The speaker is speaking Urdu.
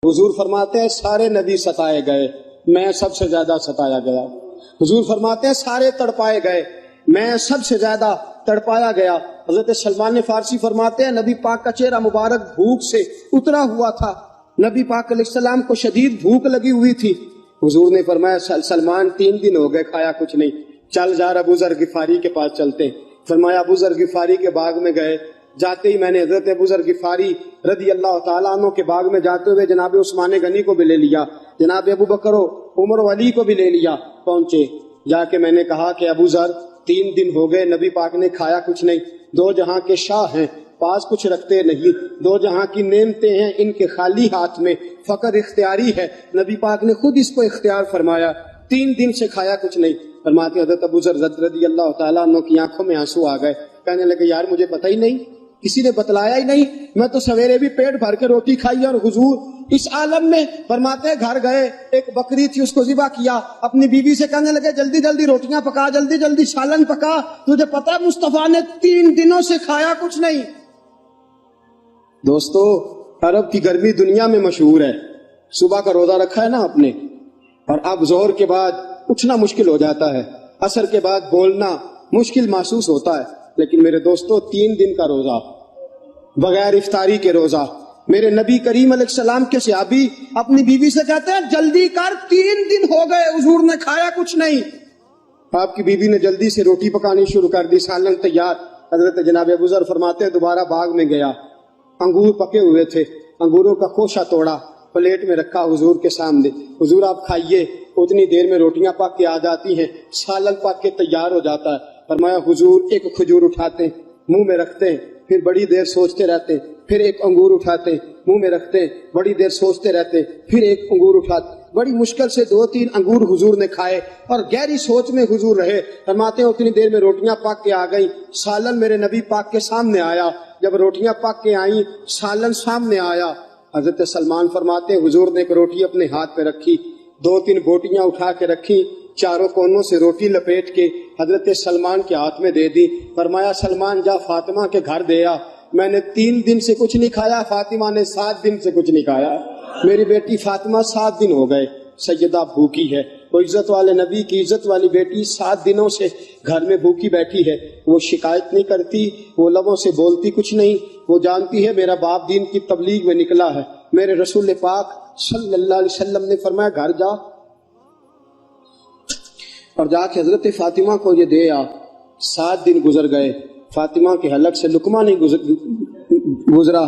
حضور فرماتے ہیں سارے نبی ستائے گئے، میں سب سے زیادہ ستایا گیا۔ حضور فرماتے ہیں سارے تڑپائے گئے، میں سب سے زیادہ تڑپایا گیا۔ حضرت سلمان فارسی فرماتے ہیں نبی پاک کا چہرہ مبارک بھوک سے اترا ہوا تھا، نبی پاک علیہ السلام کو شدید بھوک لگی ہوئی تھی۔ حضور نے فرمایا سلمان 3 دن ہو گئے کھایا کچھ نہیں، چل جا ابو ذر غفاری کے پاس چلتے۔ فرمایا ابو ذر غفاری کے باغ میں گئے، جاتے ہی میں نے حضرت ابو ذر غفاری رضی اللہ تعالیٰ عنہ کے باغ میں جاتے ہوئے جناب عثمان غنی کو بھی لے لیا، جناب ابو بکر و عمر و علی کو بھی لے لیا۔ پہنچے، جا کے میں نے کہا کہ ابو ذر 3 دن ہو گئے نبی پاک نے کھایا کچھ نہیں، 2 جہاں کے شاہ ہیں، پاس کچھ رکھتے نہیں، 2 جہاں کی نعمتیں ہیں ان کے خالی ہاتھ میں، فقر اختیاری ہے، نبی پاک نے خود اس کو اختیار فرمایا، 3 دن سے کھایا کچھ نہیں۔ فرماتے حضرت ابو ذر رضی اللہ تعالیٰ عنہ کی آنکھوں میں آنسو آ گئے، کہنے لگے یار مجھے پتہ ہی نہیں، کسی نے بتلایا ہی نہیں، میں تو سویرے بھی پیٹ بھر کے روٹی کھائی اور حضور اس عالم میں۔ فرماتے گھر گئے، ایک بکری تھی اس کو ذبح کیا، اپنی بیوی سے کہنے لگے جلدی جلدی روٹیاں پکا، جلدی جلدی سالن پکا، تجھے پتہ ہے مصطفیٰ نے 3 دنوں سے کھایا کچھ نہیں۔ دوستو عرب کی گرمی دنیا میں مشہور ہے، صبح کا روزہ رکھا ہے نا آپ نے، اور اب ظہر کے بعد اٹھنا مشکل ہو جاتا ہے، عصر کے بعد بولنا مشکل محسوس ہوتا ہے، لیکن میرے دوستو 3 دن کا روزہ بغیر افطاری کے روزہ، میرے نبی کریم علیہ السلام کے صحابی اپنی بیوی سے کہتے ہیں جلدی کر 3 دن ہو گئے حضور نے کھایا کچھ نہیں۔ آپ کی بیوی نے جلدی سے روٹی پکانی شروع کر دی، سالن تیار۔ حضرت جناب ابو ذر فرماتے ہیں دوبارہ باغ میں گیا، انگور پکے ہوئے تھے، انگوروں کا خوشہ توڑا، پلیٹ میں رکھا حضور کے سامنے، حضور آپ کھائیے۔ اتنی دیر میں روٹیاں پک کے آ جاتی ہیں، سالن پک کے تیار ہو جاتا ہے۔ فرمایا حضور ایک کھجور اٹھاتے ہیں، منہ میں رکھتے ہیں، پھر بڑی دیر سوچتے رہتے ہیں، پھر ایک انگور اٹھاتے ہیں، منہ میں رکھتے ہیں، بڑی دیر سوچتے رہتے ہیں، پھر ایک انگور اٹھاتے ہیں۔ بڑی مشکل سے 2-3 انگور حضور نے کھائے اور گہری سوچ میں حضور رہے۔ فرماتے ہیں اتنی دیر میں روٹیاں پک کے آ گئیں، سالن میرے نبی پاک کے سامنے آیا۔ جب روٹیاں پک کے آئیں، سالن سامنے آیا، حضرت سلمان فرماتے ہیں حضور نے ایک روٹی اپنے ہاتھ پہ رکھی، 2-3 بوٹیاں اٹھا کے رکھی، چاروں کونوں سے روٹی لپیٹ کے حضرت سلمان کے ہاتھ میں دے دی۔ فرمایا سلمان جا فاطمہ کے گھر دے آ، میں نے 3 دن سے کچھ نہیں کھایا، فاطمہ نے 7 دن سے کچھ نہیں کھایا، میری بیٹی فاطمہ 7 دن ہو گئے سیدہ بھوکی ہے۔ وہ عزت والے نبی کی عزت والی بیٹی 7 دنوں سے گھر میں بھوکی بیٹھی ہے، وہ شکایت نہیں کرتی، وہ لبوں سے بولتی کچھ نہیں، وہ جانتی ہے میرا باپ دین کی تبلیغ میں نکلا ہے۔ میرے رسول پاک صلی اللہ علیہ وسلم نے فرمایا گھر جا اور جا کے حضرت فاطمہ کو یہ دے آ۔ 7 دن گزر گئے، فاطمہ کے حلق سے لقمہ نہیں گزرا۔